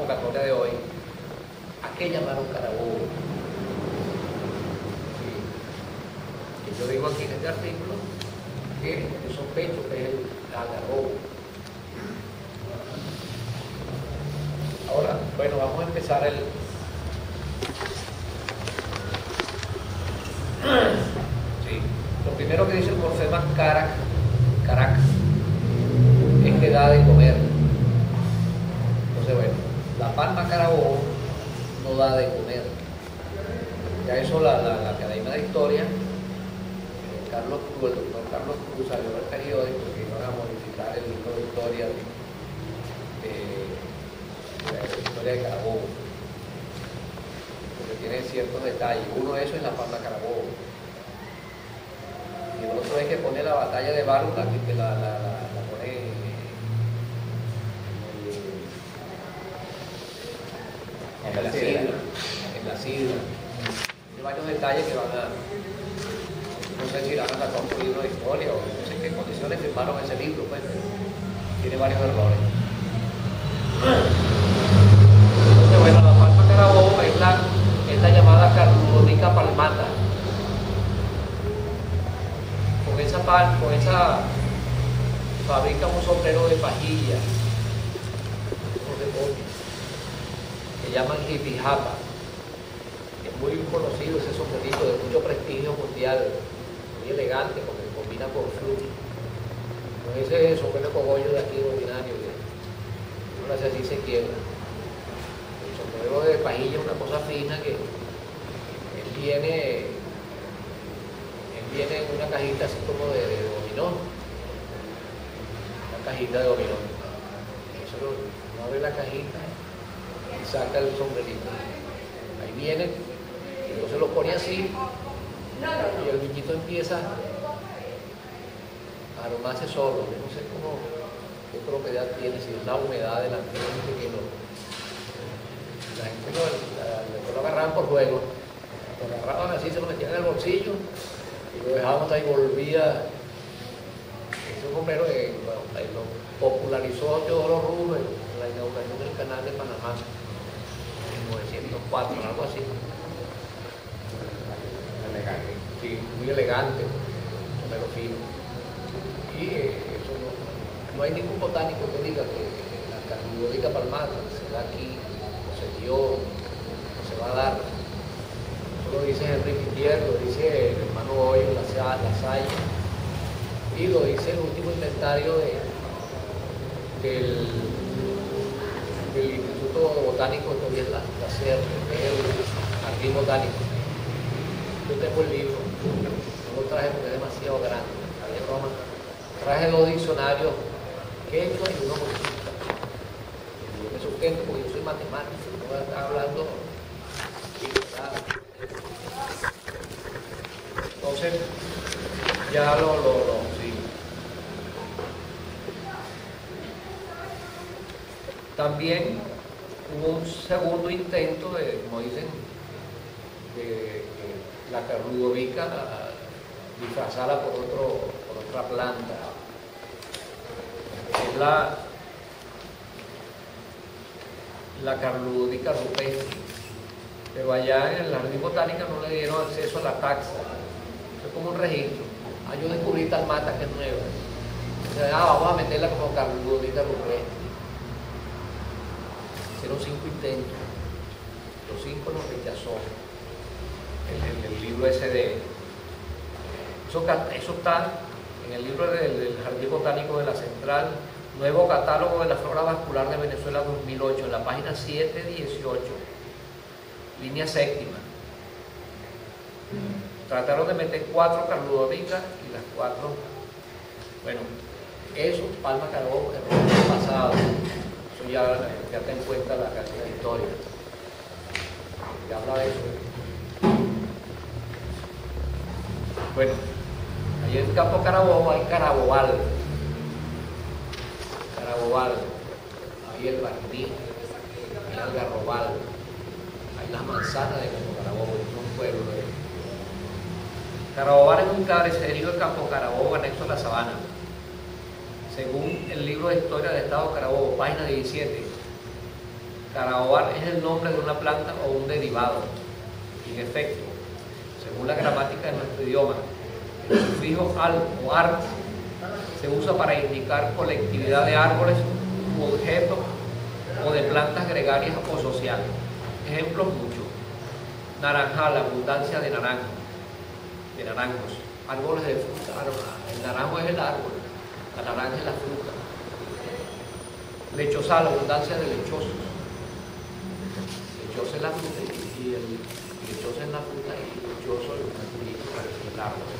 convocatoria de hoy, ¿a qué llamaron Carabobo? Sí. Que yo digo aquí en este artículo que yo sospecho que es el algarrobo. Ahora, bueno, vamos a empezar el... Sí. Lo primero que dice el Morfema Caracas es que da de comer. Entonces, bueno, la palma Carabobo no da de comer. Ya eso la Academia de Historia, el doctor Carlos Cruz salió del periódico que iban a modificar el libro de historia de la historia de Carabobo, porque tiene ciertos detalles. Uno de esos es la palma Carabobo. Y el otro es que pone la batalla de Bárula, que la pone en la sidra. Hay varios detalles que van a, no sé si van a sacar un libro de historia o no sé en qué condiciones firmaron ese libro, pues tiene varios errores. Entonces, bueno, la palma Carabobo es la llamada Carludonica palmata. Con esa fabrica un sombrero de pajilla, de pollo, que llaman jipijapa. Es muy conocido ese sombrerito, de mucho prestigio mundial, muy elegante, porque combina con flujo. No es ese sombrero de cogollo de aquí ordinario, que ahora así se quiebra. El sombrero de pajilla es una cosa fina que él viene en una cajita así como de dominó, una cajita de dominó. Eso uno abre la cajita y saca el sombrerito. Ahí viene, y entonces lo pone así, y el bichito empieza a aromarse solo. Yo no sé qué propiedad tiene, si es la humedad del ambiente que la gente lo agarraban por juego, lo agarraban así, se lo metían en el bolsillo y lo dejábamos ahí, volvía. Ese sombrero lo popularizó Teodoro Rubio en la inauguración del canal de Panamá en 1904, algo así. Elegante. Sí, muy elegante, sombrero fino. Y eso no hay ningún botánico que diga que la Carludonica palmata se da aquí, o se dio, o se va a dar. Lo dice Enrique Pierre, lo dice el hermano Hoyo, la Salle, y lo dice el último inventario del Instituto Botánico, que hoy es la SER, que es el Jardín Botánico. Yo tengo el libro, no lo traje porque es demasiado grande, había broma. Traje 2 diccionarios quechua y uno bolsista. Yo me sustento porque yo soy matemático, no voy a estar hablando. Entonces, ya sí. También hubo un segundo intento de, como dicen, de la Carludonica disfrazada por otra planta. Es la Carludonica rupestre. Pero allá en el Jardín Botánico no le dieron acceso a la taxa. Es como un registro. Yo descubrí tal mata que es nueva. Entonces, vamos a meterla como Carludonica rupestre. Hicieron 5 intentos. Los 5 los rechazó el libro ese de... Eso está en el libro del Jardín Botánico de la Central, Nuevo Catálogo de la Flora Vascular de Venezuela 2008, en la página 718. Línea séptima. Trataron de meter 4 Carludonicas y las 4, bueno, eso, palma Carabobo, error pasado. Eso ya ten en cuenta la cantidad de historia. Ya habla de eso. Bueno, ahí en el campo Carabobo hay Carabobal. Ahí el Barní, el Algarrobal. Las manzanas de Campo Carabobo, es un pueblo de Carabobal, es un caserío de Campo Carabobo anexo a la sabana. Según el libro de historia del Estado de Carabobo, página 17, Carabobo es el nombre de una planta o un derivado. En efecto, según la gramática de nuestro idioma, el sufijo al o art se usa para indicar colectividad de árboles u objetos o de plantas gregarias o sociales. Ejemplos muchos. Naranjal, abundancia de naranjos. Árboles de fruta. El naranjo es el árbol, la naranja es la fruta. Lechosal, abundancia de lechosos. Lechosa es la fruta y el lechoso es la fruta y el lechoso es el árbol.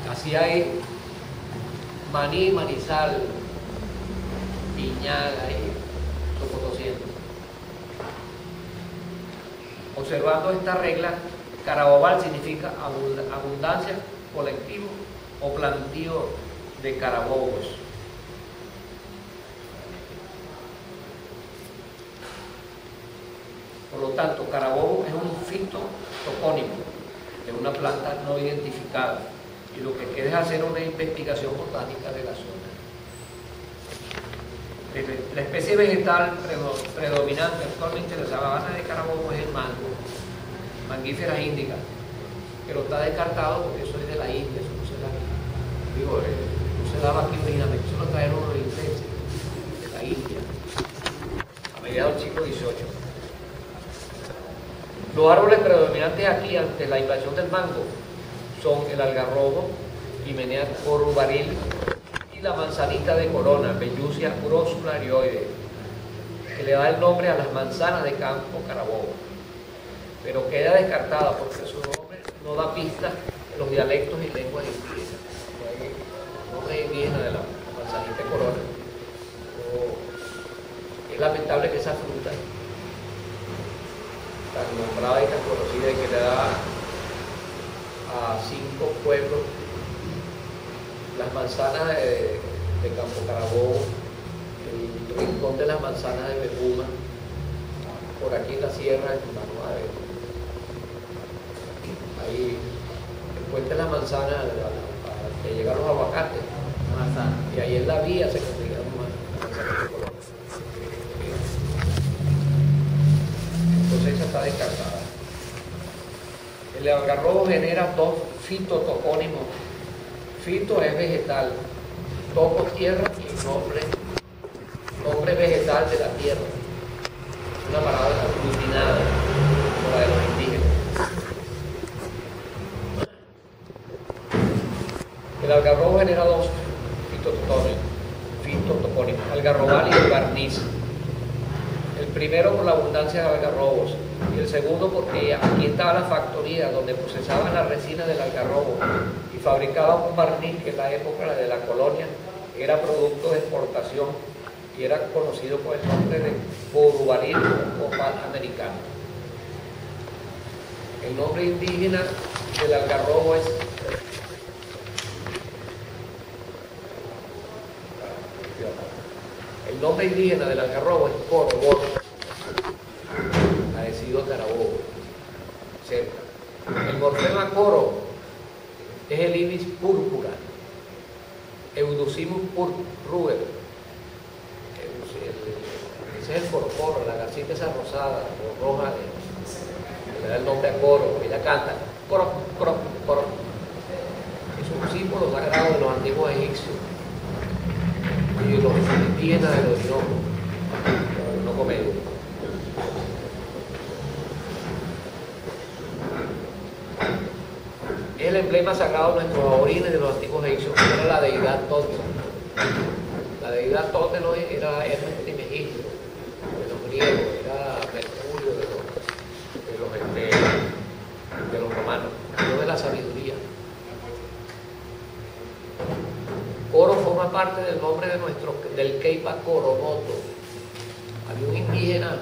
Así hay maní, manizal, piñaga y sopotosiento. Observando esta regla, carabobal significa abundancia, colectivo o plantío de carabobos. Por lo tanto, carabobo es un fito topónimo de una planta no identificada y lo que queda es hacer una investigación botánica de la zona. La especie vegetal predominante actualmente en la sabana de Carabobo es el mango, Mangífera indica, pero está descartado porque eso es de la India, eso no se da aquí. Digo, no se daba aquí originalmente, eso lo trajeron los ingleses de la India a mediados del siglo XVIII. Los árboles predominantes aquí ante la invasión del mango son el algarrobo, Hymenea corubaril, y la manzanita de corona, Bellucia urosulaioide, que le da el nombre a las manzanas de campo Carabobo, pero queda descartada porque su nombre no da pistas en los dialectos y lenguas indígenas. El nombre indígena de la manzanita de corona. Es lamentable que esa fruta tan nombrada y tan conocida y que le da a 5 pueblos las manzanas de Campo Carabobo, el rincón de las manzanas de Bebuma, por aquí en la sierra de Manuave, ahí el puente de las manzanas que llegan los aguacates, y ahí en la vía se conseguían manzanas de color. Entonces esa está descartada. El algarrobo genera 2 fitotopónimos. Fito es vegetal, topo tierra y nombre vegetal de la tierra. Es una palabra aglutinada como la de los indígenas. El algarrobo genera 2 fitotopónimos, algarrobal y el barniz. El primero por la abundancia de algarrobos y el segundo porque aquí estaba la factoría donde procesaban la resina del algarrobo y fabricaban un barniz que en la época de la colonia era producto de exportación y era conocido por el nombre de corubaril o copal americano. El nombre indígena del algarrobo es corobot, parecido a Carabobo, cerca. El morfema coro es el ibis púrpura, Eudoximus ruber, ese es el corocoro, la garcita esa rosada o roja, que le da el nombre a coro, ella canta coro, coro, coro. Es un símbolo sagrado de los antiguos egipcios y de los indígenas de los Orinoco Medio. Es el emblema sagrado de nuestros orígenes de los antiguos egipcios, que era la deidad Tote. La deidad Tote no era Hermes Trismegisto, de los griegos, era Mercurio de los romanos, no de la sabiduría. Coro forma parte del nombre del Keipa Coromoto. Había un indígena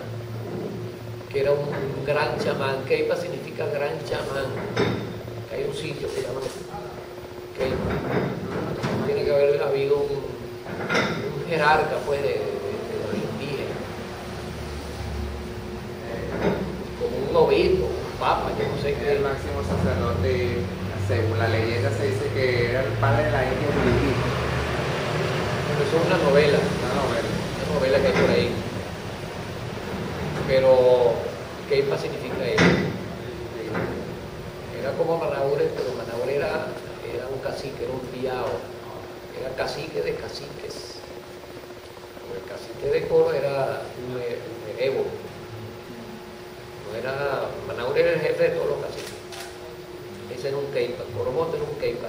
que era un gran chamán. Keipa significa gran chamán. Hay un sitio que se llama Keipa. Tiene que haber habido un jerarca pues, de los indígenas, como un obispo, un papa, yo no sé qué. El máximo sacerdote, según la leyenda, se dice que era el padre de la India budista. Eso es una novela que hay por ahí. Pero Keipa significa eso. Era como Manaure, pero Manaure era un cacique, era un criado, era cacique de caciques. El cacique de Coro era un Evo. No era, Manaure era el jefe de todos los caciques. Ese era un Keipa, Coromoto era un Keipa.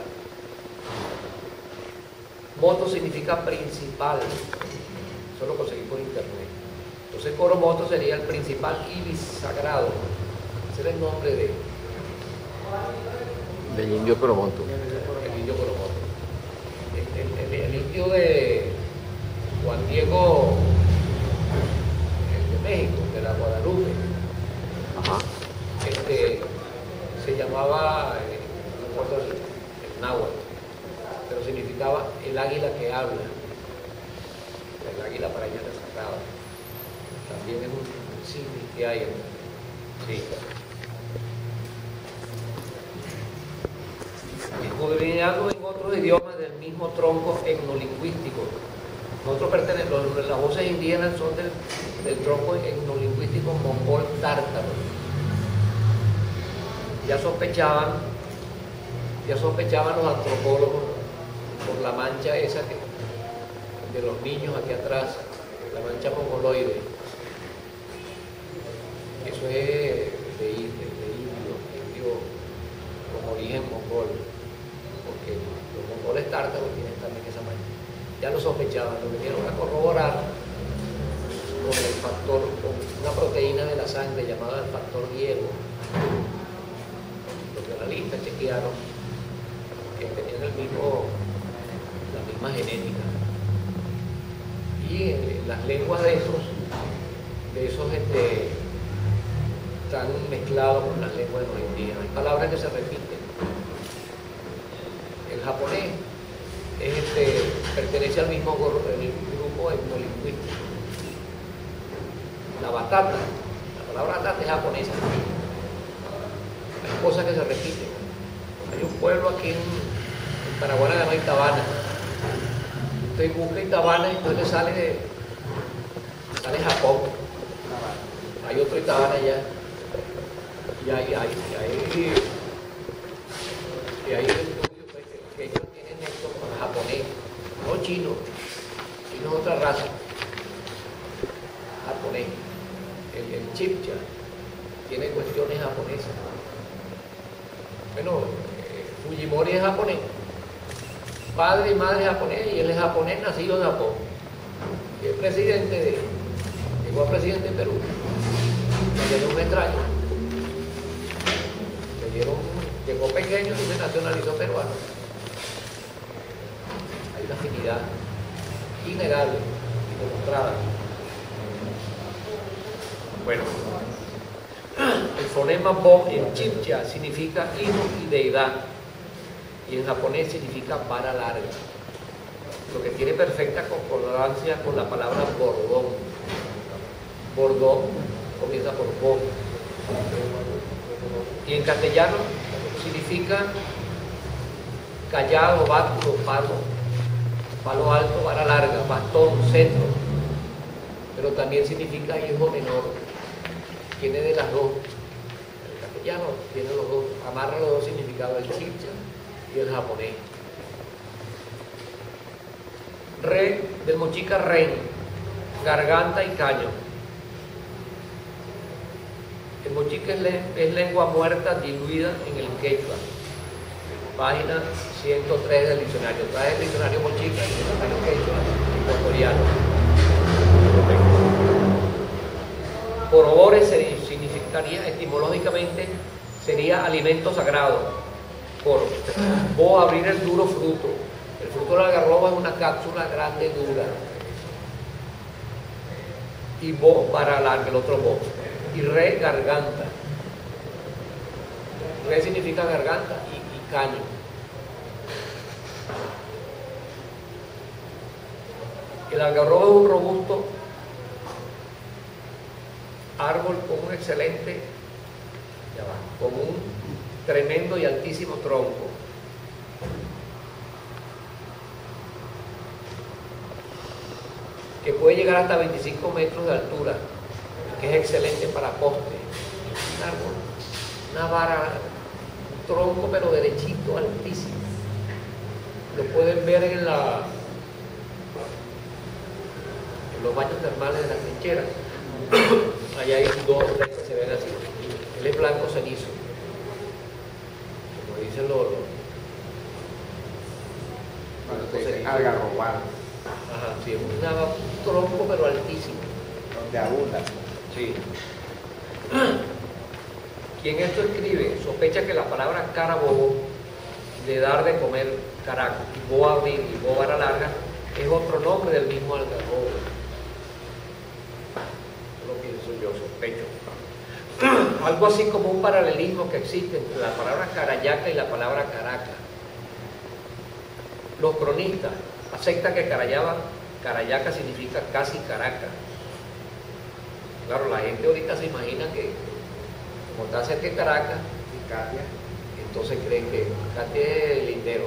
Moto significa principal. Eso lo conseguí por internet. Entonces Coromoto sería el principal ibis sagrado. Ese era el nombre del indio Coromoto. El indio Coromoto. El indio de Juan Diego, el de México, de la Guadalupe. Ajá. Se llamaba, no recuerdo el náhuatl, pero significaba el águila que habla. El águila para allá de sagrado. También es un signo que hay en sí. Escudriñando en otros idiomas del mismo tronco etnolingüístico. Nosotros pertenecemos, las voces indígenas son del tronco etnolingüístico mongol tártaro. Ya sospechaban los antropólogos por la mancha esa de los niños aquí atrás, la mancha mongoloide. Eso es de indio con origen mongol, porque los mongoles tártaros tienen también esa mancha. Ya lo sospechaban, lo vinieron a corroborar con el factor, con una proteína de la sangre llamada el factor Diego. Los analistas chequearon que tenían la misma genética. Y las lenguas de esos están mezclados con las lenguas de los indígenas. Hay palabras que se repiten. El japonés pertenece al mismo grupo etnolingüístico. La batata, la palabra batata es japonesa. Hay cosas que se repiten. Hay un pueblo aquí en Paraguay llamado Itabana. Usted busca Itabana y entonces le sale Japón. Hay otro Itabana allá. Y hay estudios que ellos tienen esto con japonés, no chino, sino otra raza. Japonés. El chipcha tiene cuestiones japonesas. Bueno, Fujimori es japonés, padre y madre japonés, y él es japonés nacido en Japón. Y es presidente llegó a presidente de Perú. Le dio un extraño. Llegó pequeño y se nacionalizó peruano. Hay una afinidad innegable y demostrada. Bueno, el fonema bo en chipcha significa hijo y deidad, y en japonés significa vara larga, lo que tiene perfecta concordancia con la palabra bordón. Bordón comienza por bo, y en castellano significa callado, báculo, palo alto, vara larga, bastón, cetro, pero también significa hijo menor. Tiene de las dos. El castellano tiene los dos, amarra los dos significados, el chipcha y el japonés. Re, del mochica ren, garganta y caño. El mochica es lengua muerta diluida en el quechua. Página 103 del diccionario. Trae el diccionario mochica y el diccionario quechua ecuatoriano. Corobores significaría etimológicamente, sería alimento sagrado. Coro. Bo, abrir el duro fruto. El fruto de la algarroba es una cápsula grande, dura. Y bo, para larga, el otro bo. Y re, garganta. Re significa garganta y caño. El algarrobo es un robusto árbol con un excelente, con un tremendo y altísimo tronco. Que puede llegar hasta 25 metros de altura. que es excelente para poste. Un árbol, una vara, un tronco pero derechito, altísimo. Lo pueden ver en los baños termales de las trincheras. Allá hay 2 o 3 que se ven así. Él es blanco cenizo, como dicen los Cuando se dice algarrobado, ajá, sí, un tronco pero altísimo. donde abunda. Sí. Quien esto escribe sospecha que la palabra carabobo, de dar de comer, caraco, y boa abrir y boa vara larga, es otro nombre del mismo algarrobo. Lo pienso yo, sospecho. Algo así como un paralelismo que existe entre la palabra carayaca y la palabra caraca. Los cronistas aceptan que carayaca significa casi Caracas. Claro, la gente ahorita se imagina que como está cerca de Caracas, Y Katia, entonces creen que Katia es lindero.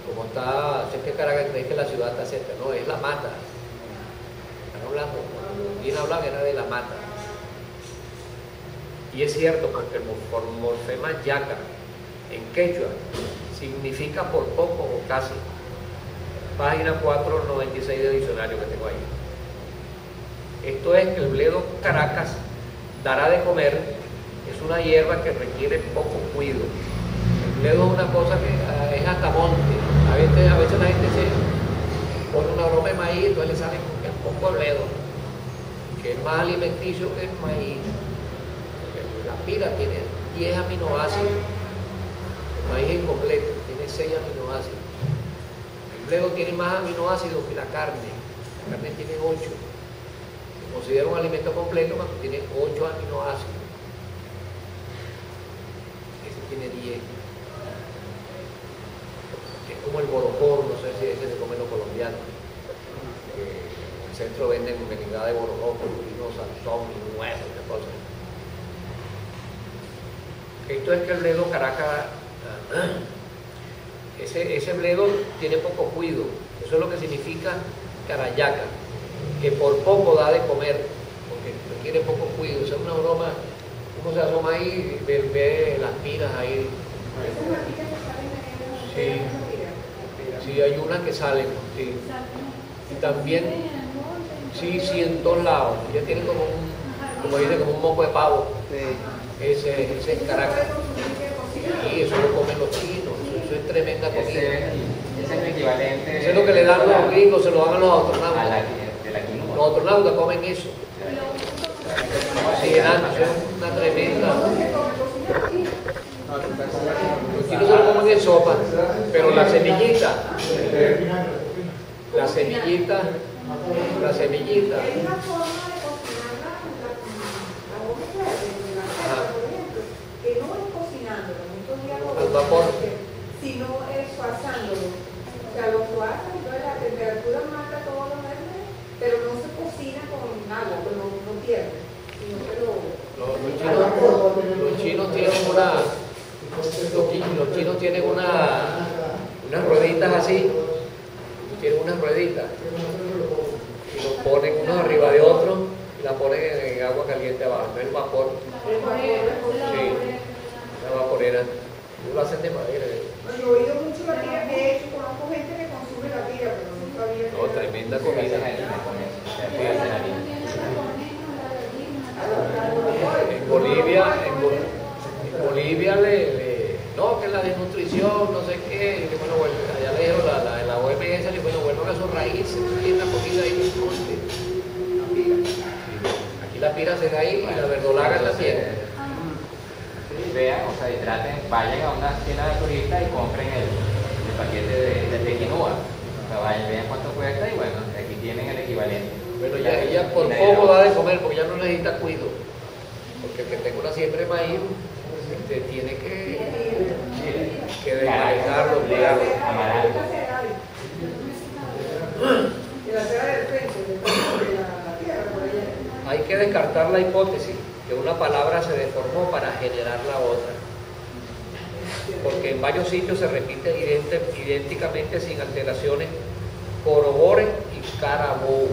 Como está cerca de Caracas, creen que la ciudad está cerca. No, es La Mata. Están hablando, cuando bien hablan era de La Mata. Y es cierto, porque el morfema yaca en quechua significa por poco o casi. Página 496 del diccionario que tengo ahí. Esto es que el bledo Caracas dará de comer, es una hierba que requiere poco cuido. El bledo es una cosa que es hasta monte. A veces la gente se pone una broma de maíz, entonces le sale un poco de bledo, que es más alimenticio que el maíz. La pira tiene 10 aminoácidos, el maíz incompleto tiene 6 aminoácidos. El bledo tiene más aminoácidos que la carne tiene 8. Se considera un alimento completo cuando tiene 8 aminoácidos. Ese tiene 10. Es como el borojó, no sé si ese se come los colombianos. En el centro venden merengada de borojó, vino salsón, nuevo, qué cosa. Esto es que el bledo Caracas, ese bledo tiene poco cuido. Eso es lo que significa carayaca, que por poco da de comer, porque requiere poco cuido. Esa es una broma. Uno se asoma ahí y ve las piras ahí. Sí, sí, hay unas que salen. Sí. Y también, sí, en todos lados. Ya tienen como un moco de pavo. Ese es Caracas. Y eso lo comen los chinos. Eso es tremenda comida. Ese es el equivalente. Eso es lo que le dan los gringos, se lo dan a los astronautas. De la quinoa. Los astronautas comen eso. Sí, es una tremenda. Los chinos se lo comen en sopa, pero la semillita. Al vapor. Sino asándolo. O sea, lo asan, entonces la temperatura mata todos los gérmenes, pero no se cocina con agua, pues no pierde, sino que Los chinos tienen los chinos tienen unas rueditas así, tienen unas rueditas y los ponen unos arriba de otros y la ponen en agua caliente abajo, no el vapor. Sí, una vaporera. Lo hacen de madera. Yo he oído mucho la tira, de hecho conozco gente que consume la tira, pero no sabía. No, tremenda comida. En Bolivia no, que la desnutrición, no sé qué, y que bueno, allá le dijeron la OMS, le dijo, bueno, vuelvan a sus raíces, hay una comida ahí en el monte. Aquí la pira se da ahí y la verdolaga también. Vean, o sea, y vayan a una tienda de turistas y compren el paquete de quinoa. O sea, vayan, vean cuánto cuesta y bueno, aquí tienen el equivalente. Bueno, ya ella por poco da de comer porque ya no necesita cuido. Porque el que tenga una siembra de maíz tiene que desmaizarlo, cuidarlo. Amaranto. Hay que descartar la hipótesis que una palabra se deformó para generar la otra, porque en varios sitios se repite idénticamente sin alteraciones. Corobore y carabou.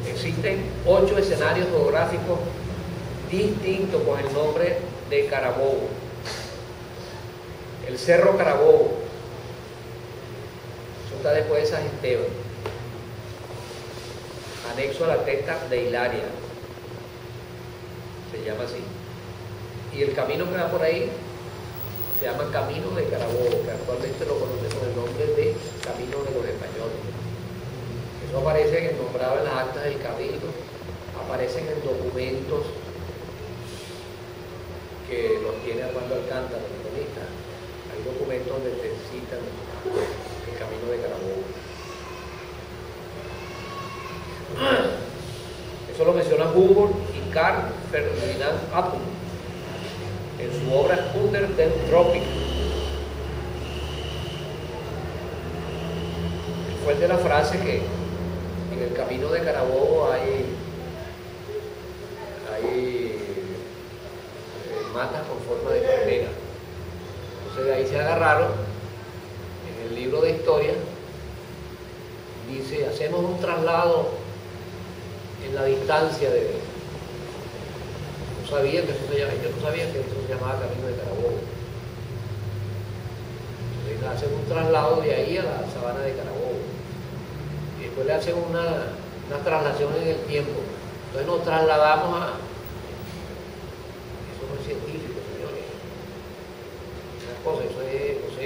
Es existen 8 escenarios geográficos distintos con el nombre de Carabobo. El Cerro Carabobo, eso está después de San Esteban, anexo a la testa de Hilaria, se llama así. Y el camino que va por ahí se llama Camino de Carabobo, que actualmente lo conocen con el nombre de Camino de los Españoles. Eso aparece nombrado en las actas del Cabildo, aparecen en documentos que los tiene Armando Alcántara, el cronista. Hay documentos donde te citan el Camino de Carabobo. Eso lo mencionan Humboldt y Carl Ferdinand Appel en su obra Under den Tropic. Fue el de la frase que en el Camino de Carabobo hay matas con forma de palmera. Entonces de ahí se agarraron. En el libro de historia dice: hacemos un traslado en la distancia de... No sabía que eso se llamaba, yo no sabía que eso se llamaba Camino de Carabobo. Entonces hacen un traslado de ahí a la sabana de Carabobo. Y después le hacen una traslación en el tiempo. Entonces nos trasladamos a... Eso no es científico, señores. Esas cosas, eso es, no sé.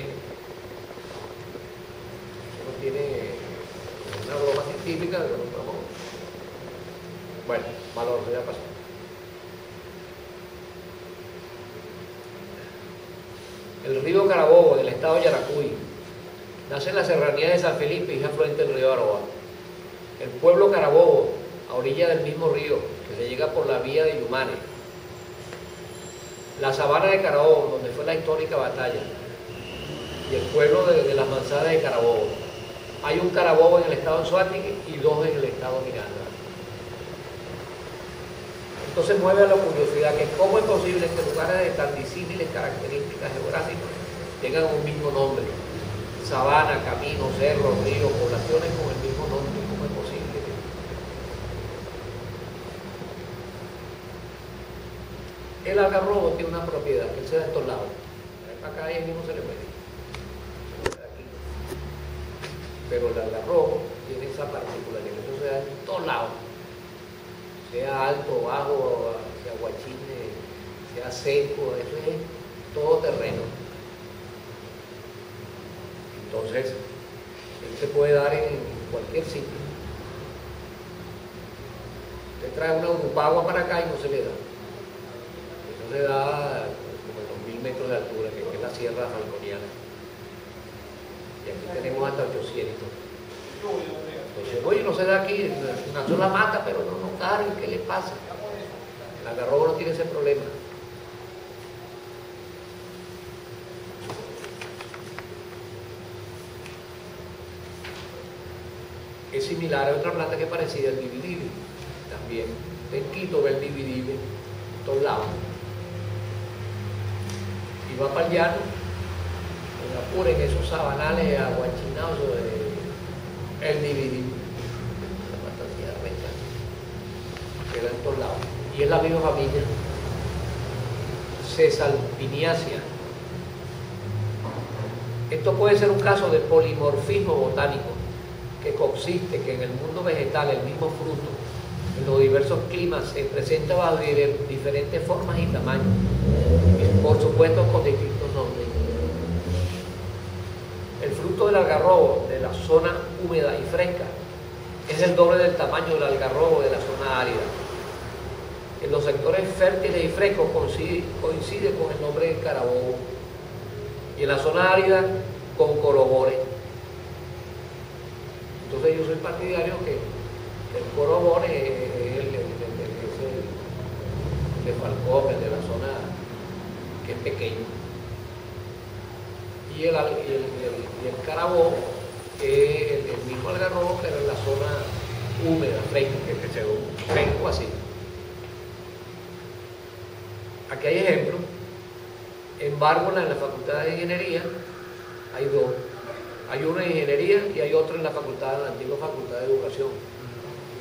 Eso no tiene una broma científica, pero no. Bueno, valor, ya pasó. El río Carabobo, en el estado de Yaracuy, nace en la serranía de San Felipe y es afluente del río Aroa. El pueblo Carabobo, a orilla del mismo río, que se llega por la vía de Yumane. La sabana de Carabobo, donde fue la histórica batalla. Y el pueblo de las manzanas de Carabobo. Hay un Carabobo en el estado de Anzoátegui y 2 en el estado de Miranda. Entonces mueve a la curiosidad que cómo es posible que lugares de tan disímiles características geográficas tengan un mismo nombre. Sabana, camino, cerro, río, poblaciones con el mismo nombre. ¿Cómo es posible? El algarrobo tiene una propiedad, que él se da en todos lados. Acá él mismo se le puede. Pero el algarrobo tiene esa particularidad, eso se da en todos lados. Sea alto, bajo, sea guachine, sea seco, eso es todo terreno. Entonces, él se puede dar en cualquier sitio. Usted trae una urupagua para acá y no se le da. Eso se da como en los 1000 metros de altura, que es la Sierra Falconiana. Y aquí tenemos hasta 800. Entonces, oye, no se da aquí, una sola mata, pero no carga, ¿qué le pasa? El algarrobo no tiene ese problema. Es similar a otra planta que es parecida, el dividible. También, en Quito ve el dividible en todos lados. Y va para el llano, en Apure, en esos sabanales aguachinados, el dividible. La fantasía de recha. Queda en todos lados. Y es la misma familia. Cesalpiniacea. Esto puede ser un caso de polimorfismo botánico, que consiste que en el mundo vegetal el mismo fruto, en los diversos climas, se presenta bajo diferentes formas y tamaños, y por supuesto con distintos nombres. El fruto del algarrobo de la zona húmeda y fresca es el doble del tamaño del algarrobo de la zona árida. En los sectores fértiles y frescos coincide con el nombre de carabobo, y en la zona árida con corobore. Entonces yo soy partidario que el corobore es el de Falcón, el de la zona que es pequeño. Y el carabobo es el mismo algarrobo, pero en la zona húmeda, fresca, que se fresco así. Aquí hay ejemplos. En Bárbola, en la Facultad de Ingeniería, hay 2. Hay uno en Ingeniería y hay otro en la antigua Facultad de Educación.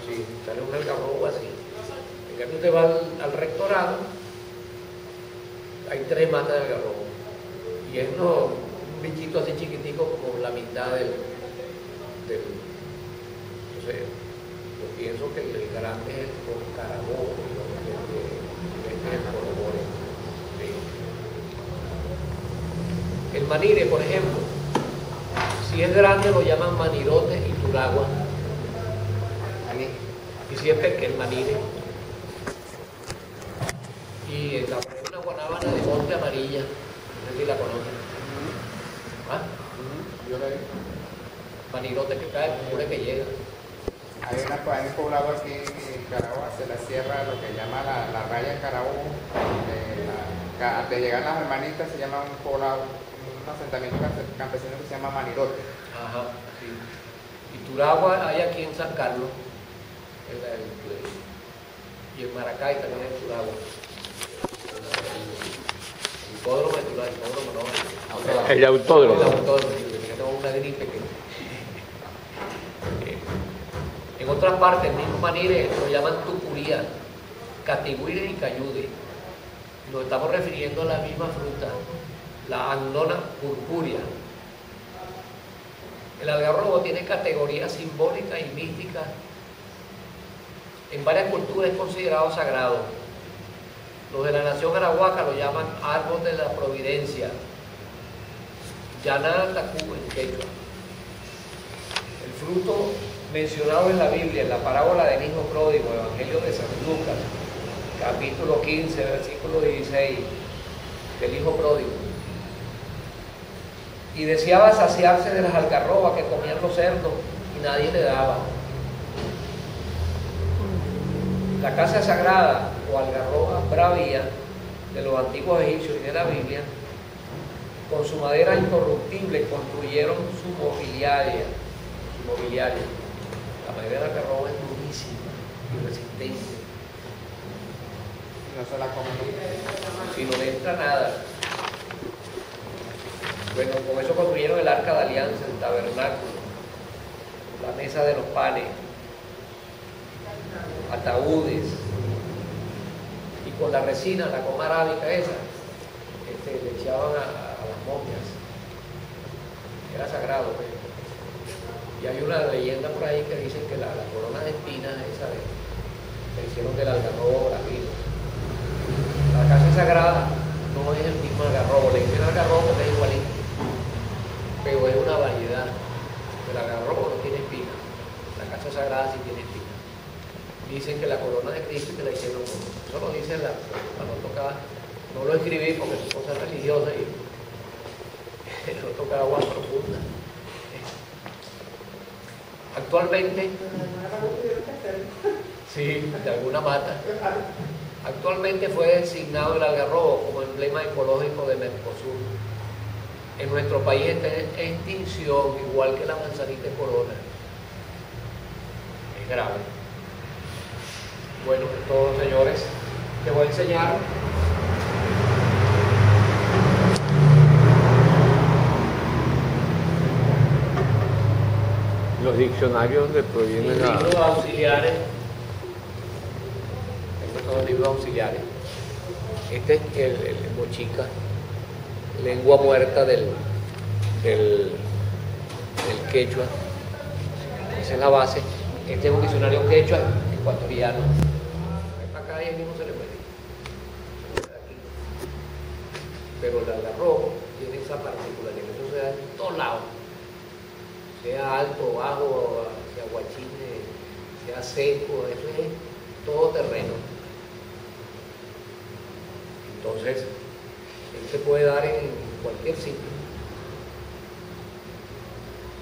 Sí, sale un algarrobo así. En cambio usted va al rectorado, hay 3 matas de algarrobo. Y es un bichito así chiquitico como la mitad del entonces, yo pienso que el grande es el carabobo, este es el corobore. Sí. El manire, por ejemplo, si es grande lo llaman manirote y turagua. Y si es pequeño, el manire. Y una guanábana de monte amarilla, no sé si la conocen. ¿Ah? Yo le Manirote que cae, pure que llega. Hay un poblado aquí en Carabobo, hacia la sierra, lo que llama la raya de Carabobo. Antes de llegar las hermanitas se llama un poblado, un asentamiento campesino que se llama Manirote. Ajá, sí. Y Turagua hay aquí en San Carlos. Y en Maracay también hay Turagua. El hipódromo de Turagua, el hipódromo no. El autódromo. El autódromo, que tengo una gripe que... En otras partes, el mismo manire lo llaman tucuría, catigüire y cayude. Nos estamos refiriendo a la misma fruta, la Annona purpurea. El algarrobo tiene categorías simbólicas y místicas. En varias culturas es considerado sagrado. Los de la nación arahuaca lo llaman árbol de la providencia, Yaná Tacu en quechua. El fruto mencionado en la Biblia, en la parábola del hijo pródigo, Evangelio de San Lucas, capítulo 15, versículo 16, del hijo pródigo. Y deseaba saciarse de las algarrobas que comían los cerdos y nadie le daba. La casa sagrada o algarroba bravía de los antiguos egipcios y de la Biblia, con su madera incorruptible construyeron su mobiliario. La madera de algarroba es durísima y resistente. No se la comen. Si no le entra nada. Bueno, con eso construyeron el arca de alianza, el tabernáculo, la mesa de los panes, ataúdes, y con la resina, la coma arábica esa, le echaban a las momias. Era sagrado, pues. Y hay una leyenda por ahí que dice que la corona de espinas esa le hicieron del algarrobo bravino. La casa sagrada no es el mismo algarrobo, le dicen algarrobo porque es igualito, pero es una variedad. El algarrobo no tiene espinas, la casa sagrada sí tiene espinas. Dicen que la corona de Cristo que la hicieron, eso lo dice cuando tocaba, no lo escribí porque su cosa es religiosa y no toca agua profunda. Actualmente, sí, de alguna mata. Actualmente fue designado el algarrobo como emblema ecológico de Mercosur. En nuestro país está en extinción, igual que la manzanita corona. Es grave. Bueno, todos señores, te voy a enseñar Los diccionarios donde provienen los libros auxiliares. Estos son los libros auxiliares. Este es el mochica, lengua muerta del quechua. Esa es la base. Este es un diccionario quechua ecuatoriano. Para acá y el mismo se le puede. Pero el algarrobo tiene esa particularidad, eso se da en todos lados. Sea alto, bajo, sea guachine, sea seco, eso es todo terreno. Entonces, él se puede dar en cualquier sitio.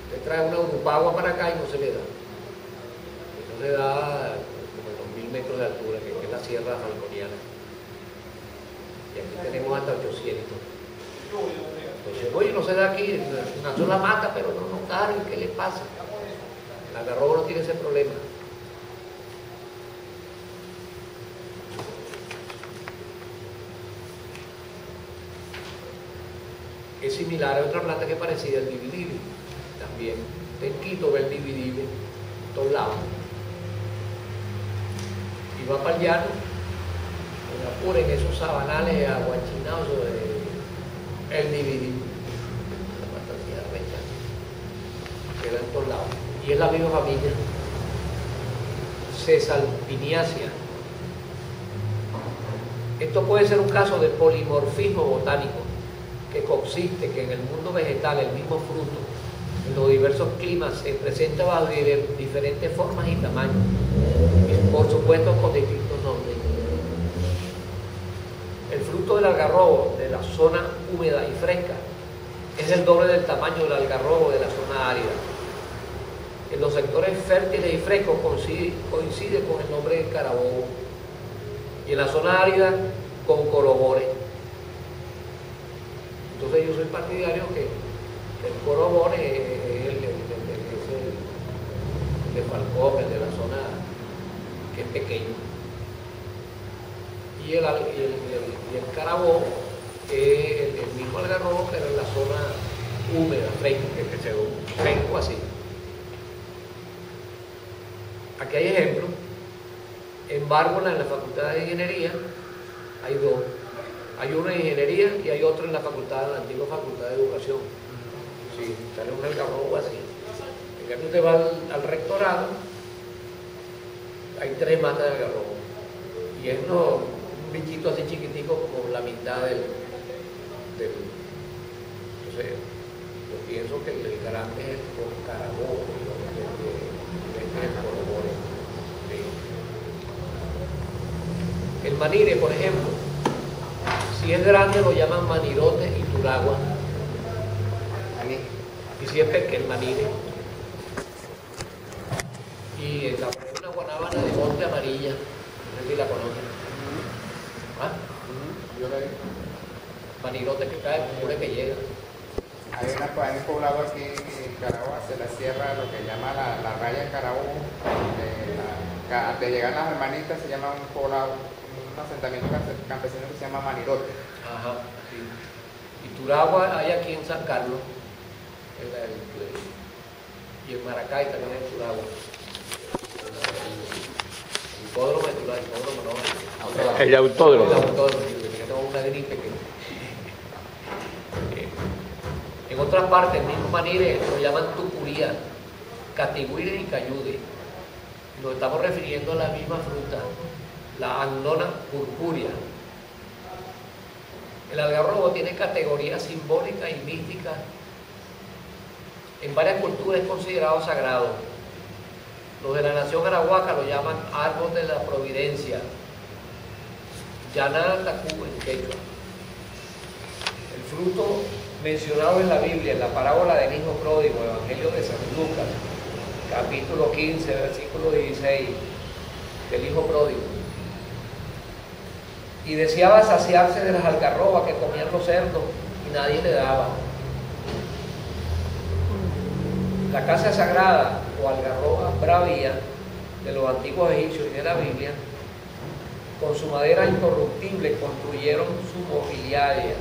Usted trae una urupagua para acá y no se le da. Eso se da como en 2000 metros de altura, que es la Sierra Falconiana. Y aquí tenemos hasta 800. Entonces, oye, no se da aquí, una sola mata, pero no carga, ¿qué le pasa? El algarrobo no tiene ese problema. Es similar a otra planta que es parecida, el dividible. También, en Quito ve el dividible, en todos lados. iba para el llano, en Apure, en esos sabanales aguachinados de el dividido, la fantasía recha, que da en todos lados. Y es la misma familia, Cesalpiniaceae. Esto puede ser un caso de polimorfismo botánico, que consiste que en el mundo vegetal el mismo fruto, en los diversos climas, se presenta bajo diferentes formas y tamaños, y por supuesto con distintos nombres. El fruto del algarrobo de la zona húmeda y fresca es el doble del tamaño del algarrobo de la zona árida. En los sectores fértiles y frescos coincide con el nombre de carabobo, y en la zona árida con corobore. Entonces yo soy partidario que el corobore es el de Falcón, el de la zona que es pequeño, y el carabobo es el mismo algarrobo, pero en la zona húmeda, fresca, que se fresco así. Aquí hay ejemplos. En Bárbola, en la Facultad de Ingeniería, hay dos. Hay uno en Ingeniería y hay otro en la antigua Facultad de Educación. Sí, sale un algarrobo así. En que tú te vas al rectorado, hay 3 matas de algarrobo. Y es un bichito así chiquitico como la mitad del. Entonces, yo pienso que el grande es el carabobo, es el corobore. El manire, por ejemplo, si es grande lo llaman manirote y turagua. Y si es pequeño, el manire. Y una guanábana de monte amarilla, no sé si la conocen. ¿Ah? Yo la vi. Manirote que cae, pure que llega. Hay un poblado aquí en Carahua, se la cierra lo que llama la raya en Carahua. De llegar a las hermanitas se llama un poblado, un asentamiento campesino que se llama Manirote. Ajá, sí. Y Turagua hay aquí en San Carlos, y en Maracay también hay Turagua. El hipódromo de Turagua, el hipódromo no. El autódromo. El autódromo, que tengo una gripe que... En otras partes, el mismo manire lo llaman tucuría, catigüire y cayude. Nos estamos refiriendo a la misma fruta, la Annona purpurea. El algarrobo tiene categorías simbólicas y místicas. En varias culturas es considerado sagrado. Los de la nación arahuaca lo llaman árbol de la providencia, Yaná Tacú en quechua. El fruto mencionado en la Biblia, en la parábola del hijo pródigo, Evangelio de San Lucas, capítulo 15, versículo 16, del hijo pródigo. Y deseaba saciarse de las algarrobas que comían los cerdos y nadie le daba. La casa sagrada o algarroba bravía de los antiguos egipcios y de la Biblia, con su madera incorruptible construyeron su mobiliaria.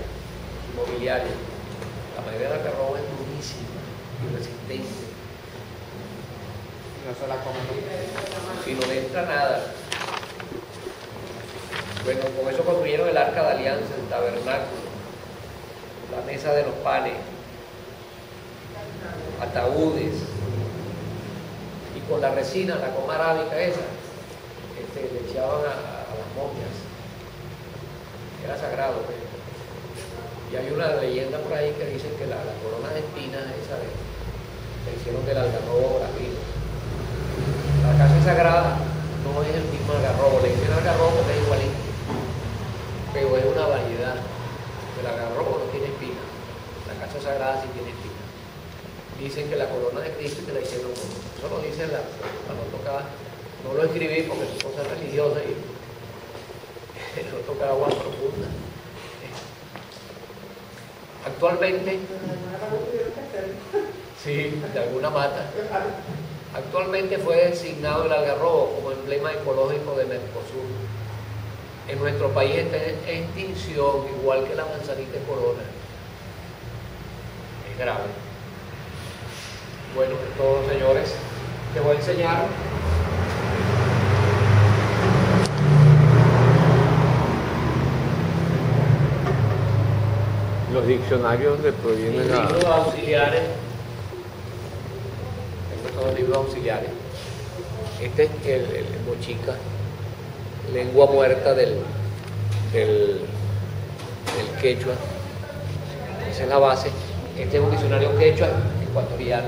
La madera de algarroba es durísima y resistente. No se la comen. Si no le entra nada. Bueno, con eso construyeron el arca de alianza, el tabernáculo, la mesa de los panes, ataúdes, y con la resina, la goma arábica esa, le echaban a las momias. Era sagrado, pues. Y hay una leyenda por ahí que dice que la corona de espinas esa le hicieron del algarrobo bravino. La casa sagrada no es el mismo algarrobo, le hicieron algarrobo porque es igualito, pero es una variedad. El algarrobo no tiene espina, la casa sagrada sí tiene espina. Dicen que la corona de Cristo que la hicieron, eso lo dice cuando tocaba, no lo escribí porque su cosa es religiosa y no toca agua profunda. Actualmente, sí, de alguna mata. Actualmente fue designado el algarrobo como emblema ecológico de Mercosur. En nuestro país está en extinción, igual que la manzanita de corona. Es grave. Bueno, todos señores, les voy a enseñar los diccionarios donde proviene Los la... libros auxiliares. Estos son los libros auxiliares. Este es el mochica, lengua muerta del quechua. Esa es la base. Este es un diccionario quechua ecuatoriano.